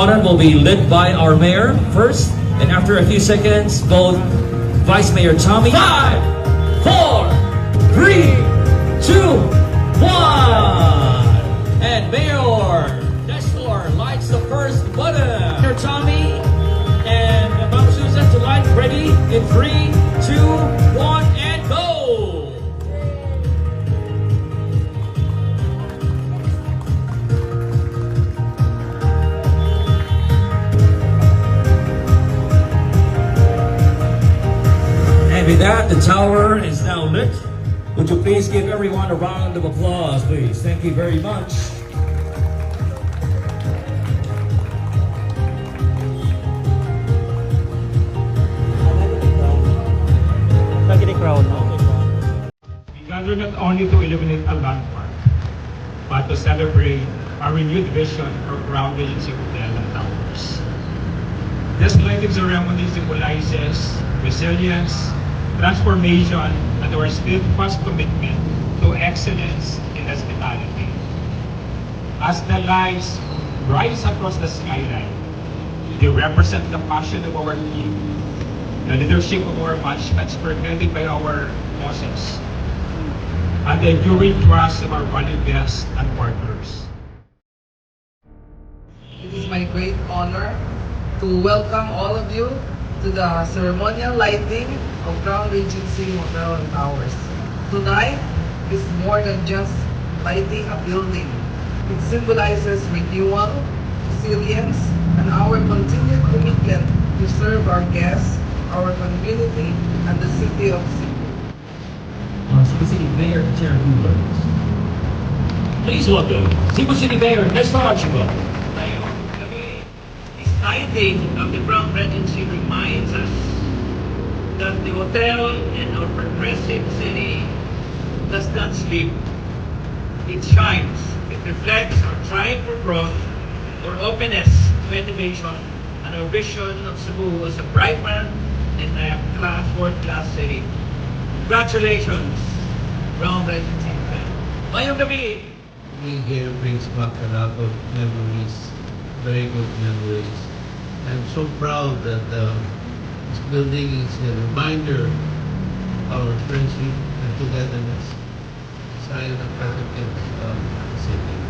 button will be lit by our mayor first, and after a few seconds, both Vice Mayor Tommy. 5, 4, 3, 2, 1. And Mayor Nestor lights the first button. Mayor Tommy and Ma'am Susan to light. Ready? In 3, 2, 1, and go! And with that, the tower is now lit. Would you please give everyone a round of applause, please? Thank you very much. We gather not only to illuminate a landmark, but to celebrate our renewed vision for Crown Regency Hotel and Towers. This lighting ceremony symbolizes resilience, transformation, and our steadfast commitment to excellence in hospitality. As the lights rise across the skyline, they represent the passion of our team, the leadership of our management spearheaded by our bosses, and the enduring trust of our valued guests and partners. It is my great honor to welcome all of you to the ceremonial lighting of Crown Regency Hotel and Towers. Tonight is more than just lighting a building. It symbolizes renewal, resilience, and our continued commitment to serve our guests, our community, and the city of Cebu. Cebu City Mayor Chair Hoover. Please welcome Cebu City Mayor Nestor Archibald. This lighting of the Crown Regency reminds us that the hotel in our progressive city does not sleep. It shines. It reflects our drive for growth, our openness to innovation, and our vision of Cebu as a vibrant and a world-class city. Congratulations, Crown Regency Hotel. Mayong gabi! Being here brings back a lot of memories, very good memories. I'm so proud that this building is a reminder of our friendship and togetherness, sign of the city.